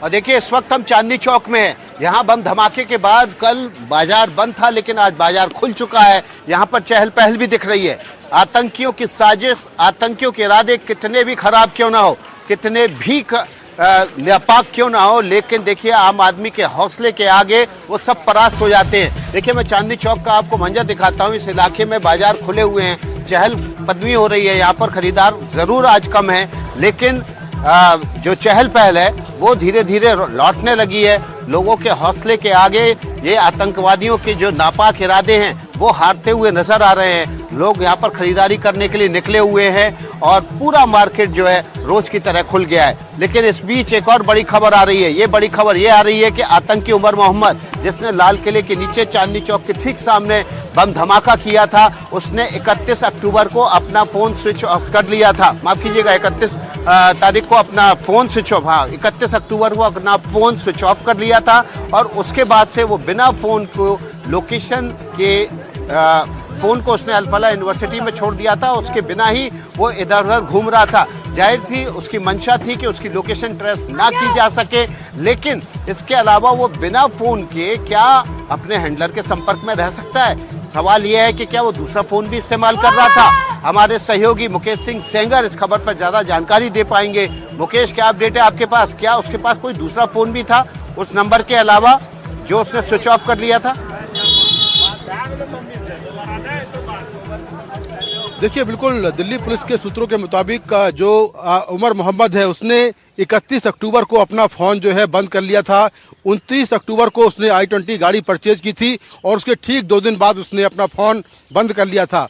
और देखिए इस वक्त हम चांदनी चौक में हैं। यहाँ बम धमाके के बाद कल बाजार बंद था, लेकिन आज बाजार खुल चुका है। यहाँ पर चहल पहल भी दिख रही है। आतंकियों की साजिश, आतंकियों के इरादे कितने भी खराब क्यों ना हो, कितने भी नापाक क्यों ना हो, लेकिन देखिए आम आदमी के हौसले के आगे वो सब परास्त हो जाते हैं। देखिए मैं चांदनी चौक का आपको मंजर दिखाता हूँ। इस इलाके में बाजार खुले हुए हैं, चहल कदमी हो रही है। यहाँ पर खरीदार जरूर आज कम है, लेकिन जो चहल पहल है वो धीरे धीरे लौटने लगी है। लोगों के हौसले के आगे ये आतंकवादियों के जो नापाक इरादे हैं वो हारते हुए नजर आ रहे हैं। लोग यहाँ पर खरीदारी करने के लिए निकले हुए हैं और पूरा मार्केट जो है रोज की तरह खुल गया है। लेकिन इस बीच एक और बड़ी खबर आ रही है। ये बड़ी खबर ये आ रही है कि आतंकी उमर मोहम्मद, जिसने लाल किले के नीचे चांदनी चौक के ठीक सामने बम धमाका किया था, उसने 31 अक्टूबर को अपना फोन स्विच ऑफ कर लिया था। माफ कीजिएगा, 31 तारीख को अपना फोन स्विच ऑफ, हाँ 31 अक्टूबर को अपना फोन स्विच ऑफ कर लिया था। और उसके बाद से वो बिना फोन को लोकेशन के फोन को उसने अल्फाला यूनिवर्सिटी में छोड़ दिया था। उसके बिना ही वो इधर उधर घूम रहा था। जाहिर थी उसकी मंशा थी कि उसकी लोकेशन ट्रेस ना की जा सके, लेकिन इसके अलावा वो बिना फोन के क्या अपने हैंडलर के संपर्क में रह सकता है? सवाल यह है कि क्या वो दूसरा फोन भी इस्तेमाल कर रहा था? हमारे सहयोगी मुकेश सिंह सेंगर इस खबर पर ज्यादा जानकारी दे पाएंगे। मुकेश, क्या अपडेट है आपके पास? क्या उसके पास कोई दूसरा फोन भी था उस नंबर के अलावा जो उसने स्विच ऑफ कर लिया था? देखिए, बिल्कुल दिल्ली पुलिस के सूत्रों के मुताबिक जो उमर मोहम्मद है उसने 31 अक्टूबर को अपना फ़ोन जो है बंद कर लिया था। 29 अक्टूबर को उसने i20 गाड़ी परचेज की थी और उसके ठीक 2 दिन बाद उसने अपना फ़ोन बंद कर लिया था।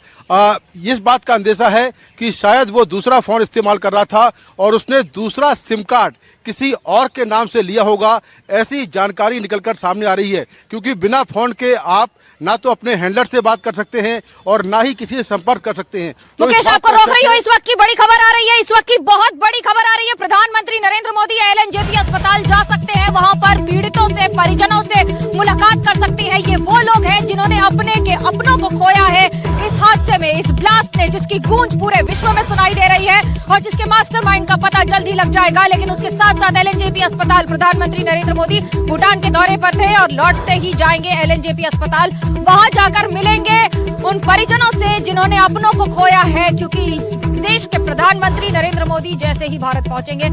इस बात का अंदेशा है कि शायद वो दूसरा फ़ोन इस्तेमाल कर रहा था और उसने दूसरा सिम कार्ड किसी और के नाम से लिया होगा, ऐसी जानकारी निकलकर सामने आ रही है। क्योंकि बिना फ़ोन के आप ना तो अपने हैंडलर से बात कर सकते हैं और ना ही किसी से संपर्क कर सकते हैं। तो मुकेश, आपको रोक रही हो, इस वक्त की बड़ी खबर आ रही है, इस वक्त की बहुत बड़ी खबर आ रही है। प्रधानमंत्री नरेंद्र मोदी LNJP अस्पताल जा सकते हैं, वहां पर पीड़ितों से, परिजनों से मुलाकात कर सकती है। ये वो लोग हैं जिन्होंने अपनों को खोया है इस हादसे में, इस ब्लास्ट ने, जिसकी गूंज पूरे विश्व में सुनाई दे रही है और जिसके मास्टरमाइंड का पता जल्द ही लग जाएगा। लेकिन उसके साथ साथ LNJP अस्पताल, प्रधानमंत्री नरेंद्र मोदी भूटान के दौरे पर थे और लौटते ही जाएंगे LNJP अस्पताल। वहां जाकर मिलेंगे उन परिजनों से जिन्होंने अपनों को खोया है, क्योंकि देश के प्रधानमंत्री नरेंद्र मोदी जैसे ही भारत पहुंचेंगे।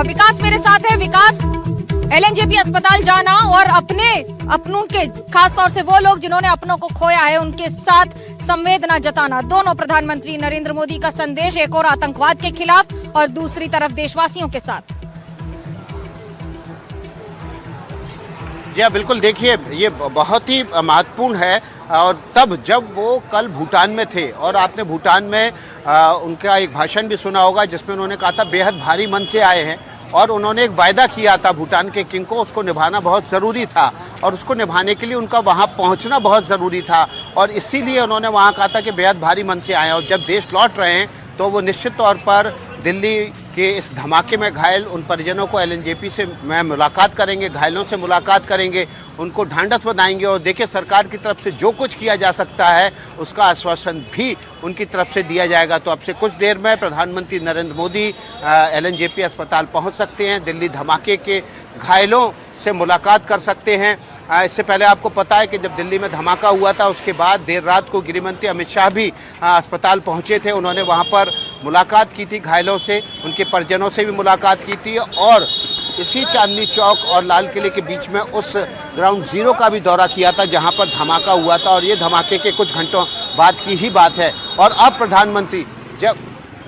विकास मेरे साथ है। विकास, LNJP अस्पताल जाना और अपनों के, खास तौर से वो लोग जिन्होंने अपनों को खोया है, उनके साथ संवेदना जताना, दोनों प्रधानमंत्री नरेंद्र मोदी का संदेश, एक और आतंकवाद के खिलाफ और दूसरी तरफ देशवासियों के साथ। जी बिल्कुल, देखिए ये बहुत ही महत्वपूर्ण है। और तब जब वो कल भूटान में थे और आपने भूटान में उनका एक भाषण भी सुना होगा जिसमें उन्होंने कहा था बेहद भारी मन से आए हैं और उन्होंने एक वायदा किया था भूटान के किंग को, उसको निभाना बहुत ज़रूरी था और उसको निभाने के लिए उनका वहाँ पहुँचना बहुत ज़रूरी था और इसीलिए उन्होंने वहाँ कहा था कि बेहद भारी मन से आए। और जब देश लौट रहे हैं तो वो निश्चित तौर पर दिल्ली के इस धमाके में घायल उन परिजनों को LNJP से मुलाकात करेंगे, घायलों से मुलाकात करेंगे, उनको ढांढस बंधाएंगे और देखिए सरकार की तरफ से जो कुछ किया जा सकता है उसका आश्वासन भी उनकी तरफ से दिया जाएगा। तो अब से कुछ देर में प्रधानमंत्री नरेंद्र मोदी LNJP अस्पताल पहुंच सकते हैं, दिल्ली धमाके के घायलों से मुलाकात कर सकते हैं। इससे पहले आपको पता है कि जब दिल्ली में धमाका हुआ था उसके बाद देर रात को गृहमंत्री अमित शाह भी अस्पताल पहुंचे थे। उन्होंने वहां पर मुलाकात की थी घायलों से, उनके परिजनों से भी मुलाकात की थी और इसी चांदनी चौक और लाल किले के बीच में उस ग्राउंड जीरो का भी दौरा किया था जहां पर धमाका हुआ था और ये धमाके के कुछ घंटों बाद की ही बात है। और अब प्रधानमंत्री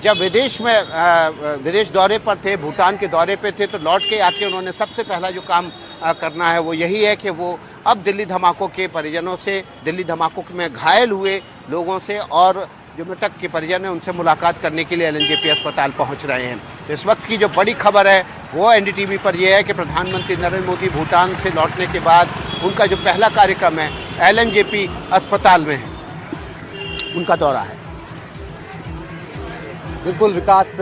जब विदेश दौरे पर थे, भूटान के दौरे पे थे, तो लौट के आके उन्होंने सबसे पहला जो काम करना है वो यही है कि वो अब दिल्ली धमाकों के परिजनों से, दिल्ली धमाकों में घायल हुए लोगों से और जो मृतक के परिजन हैं उनसे मुलाकात करने के लिए LNJP अस्पताल पहुंच रहे हैं। तो इस वक्त की जो बड़ी खबर है वो NDTV पर यह है कि प्रधानमंत्री नरेंद्र मोदी भूटान से लौटने के बाद उनका जो पहला कार्यक्रम है LNJP अस्पताल में है, उनका दौरा है। बिल्कुल विकास,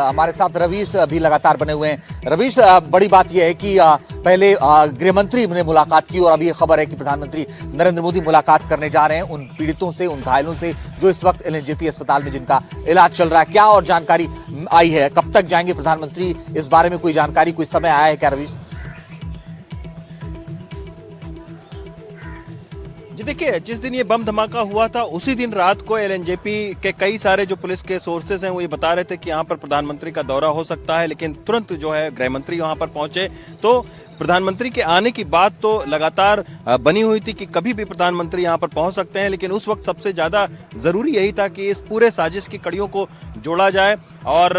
हमारे साथ रवीश भी लगातार बने हुए हैं। रवीश, बड़ी बात यह है कि पहले गृहमंत्री ने मुलाकात की और अभी ये खबर है कि प्रधानमंत्री नरेंद्र मोदी मुलाकात करने जा रहे हैं उन पीड़ितों से, उन घायलों से जो इस वक्त LNJP अस्पताल में जिनका इलाज चल रहा है। क्या और जानकारी आई है, कब तक जाएंगे प्रधानमंत्री, इस बारे में कोई जानकारी, कोई समय आया है क्या रवीश? जी देखिए, जिस दिन ये बम धमाका हुआ था उसी दिन रात को एलएनजेपी के कई सारे जो पुलिस के सोर्सेस हैं वो ये बता रहे थे कि यहाँ पर प्रधानमंत्री का दौरा हो सकता है, लेकिन तुरंत जो है गृह मंत्री वहाँ पर पहुंचे। तो प्रधानमंत्री के आने की बात तो लगातार बनी हुई थी कि कभी भी प्रधानमंत्री यहाँ पर पहुंच सकते हैं, लेकिन उस वक्त सबसे ज़्यादा ज़रूरी यही था कि इस पूरे साजिश की कड़ियों को जोड़ा जाए और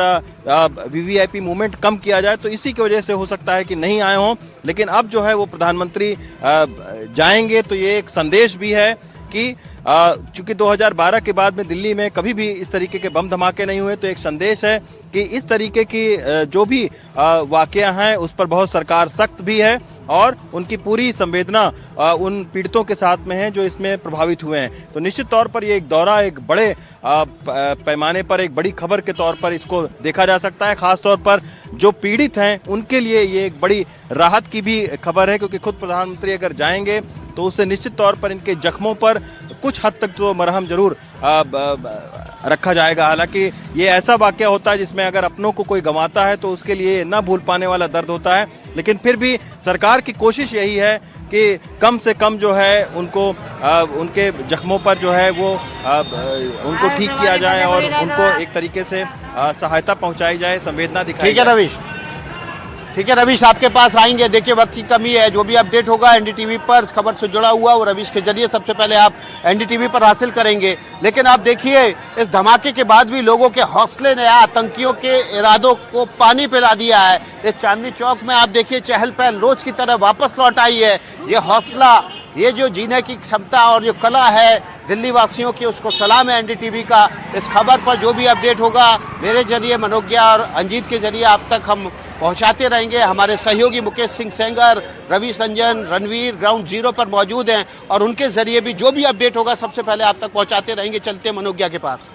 वीवीआईपी मूवमेंट कम किया जाए। तो इसी की वजह से हो सकता है कि नहीं आए हों, लेकिन अब जो है वो प्रधानमंत्री जाएंगे तो ये एक संदेश भी है कि चूंकि 2012 के बाद में दिल्ली में कभी भी इस तरीके के बम धमाके नहीं हुए, तो एक संदेश है कि इस तरीके की जो भी वाकया हैं उस पर बहुत सरकार सख्त भी है और उनकी पूरी संवेदना उन पीड़ितों के साथ में है जो इसमें प्रभावित हुए हैं। तो निश्चित तौर पर ये एक दौरा एक बड़े पैमाने पर एक बड़ी खबर के तौर पर इसको देखा जा सकता है। खास तौर पर जो पीड़ित हैं उनके लिए ये एक बड़ी राहत की भी खबर है, क्योंकि खुद प्रधानमंत्री अगर जाएंगे तो उससे निश्चित तौर पर इनके जख्मों पर कुछ हद तक तो मरहम जरूर रखा जाएगा। हालांकि ये ऐसा वाकया होता है जिसमें अगर अपनों को कोई गंवाता है तो उसके लिए ना भूल पाने वाला दर्द होता है, लेकिन फिर भी सरकार की कोशिश यही है कि कम से कम जो है उनको उनके जख्मों पर जो है वो उनको ठीक किया जाए और उनको एक तरीके से सहायता पहुंचाई जाए, संवेदना दिखाई ठीक है जाए। रवीश, ठीक है रवीश, आपके पास आएंगे। देखिए वक्त की कमी है, जो भी अपडेट होगा एनडीटीवी पर इस खबर से जुड़ा हुआ वो रवीश के जरिए सबसे पहले आप एनडीटीवी पर हासिल करेंगे। लेकिन आप देखिए इस धमाके के बाद भी लोगों के हौसले ने आतंकियों के इरादों को पानी पिला दिया है। इस चांदनी चौक में आप देखिए चहल पहल रोज की तरह वापस लौट आई है। ये हौसला, ये जो जीने की क्षमता और जो कला है दिल्ली वासियों की, उसको सलाम है एनडीटीवी का। इस खबर पर जो भी अपडेट होगा मेरे जरिए, मनोज्ञा और अंजीत के जरिए आप तक हम पहुंचाते रहेंगे। हमारे सहयोगी मुकेश सिंह सेंगर, रवीश रंजन, रणवीर ग्राउंड जीरो पर मौजूद हैं और उनके जरिए भी जो भी अपडेट होगा सबसे पहले आप तक पहुंचाते रहेंगे। चलते हैं मनोज्ञा के पास।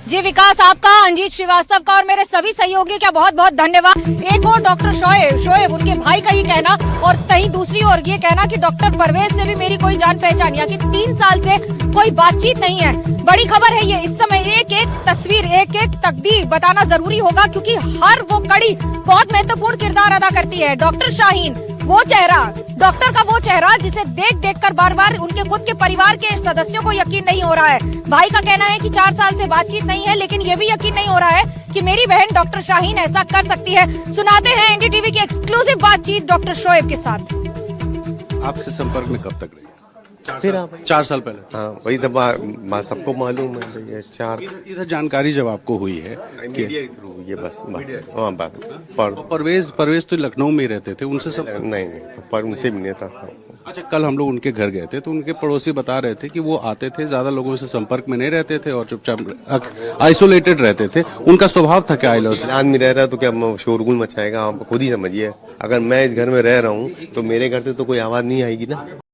जी विकास, आपका, अंजीत श्रीवास्तव का और मेरे सभी सहयोगी का बहुत बहुत धन्यवाद। एक और डॉक्टर शोएब उनके भाई का ये कहना और कहीं दूसरी ओर ये कहना कि डॉक्टर परवेज से भी मेरी कोई जान पहचान, या कि 3 साल से कोई बातचीत नहीं है। बड़ी खबर है ये। इस समय एक एक तस्वीर, एक एक तकदीर बताना जरूरी होगा, क्योंकि हर वो कड़ी बहुत महत्वपूर्ण किरदार अदा करती है। डॉक्टर शाहीन, वो चेहरा, डॉक्टर का वो चेहरा जिसे देख देख कर बार बार उनके खुद के परिवार के सदस्यों को यकीन नहीं हो रहा है। भाई का कहना है कि 4 साल से बातचीत नहीं है, लेकिन ये भी यकीन नहीं हो रहा है कि मेरी बहन डॉक्टर शाहीन ऐसा कर सकती है। सुनाते हैं एनडीटीवी की एक्सक्लूसिव बातचीत डॉक्टर शोएब के साथ। आपसे संपर्क में कब तक रही? 4 साल पहले। हाँ, वही तो बात सबको मालूम है भैया। 4 इधर जानकारी जब आपको हुई है कि मीडिया के थ्रू ये बस हाँ बात परवेज तो लखनऊ में ही रहते थे, उनसे सब नहीं पर उनसे भी नहीं था। अच्छा, कल हम लोग उनके घर गए थे तो उनके पड़ोसी बता रहे थे कि वो आते थे, ज्यादा लोगों से संपर्क में नहीं रहते थे और चुपचाप आइसोलेटेड रहते थे। उनका स्वभाव था क्या? आदमी रह रहा है तो क्या शोरगुल मचाएगा? आप खुद ही समझिए। अगर मैं इस घर में रह रहा हूँ तो मेरे घर से तो कोई आवाज नहीं आएगी ना।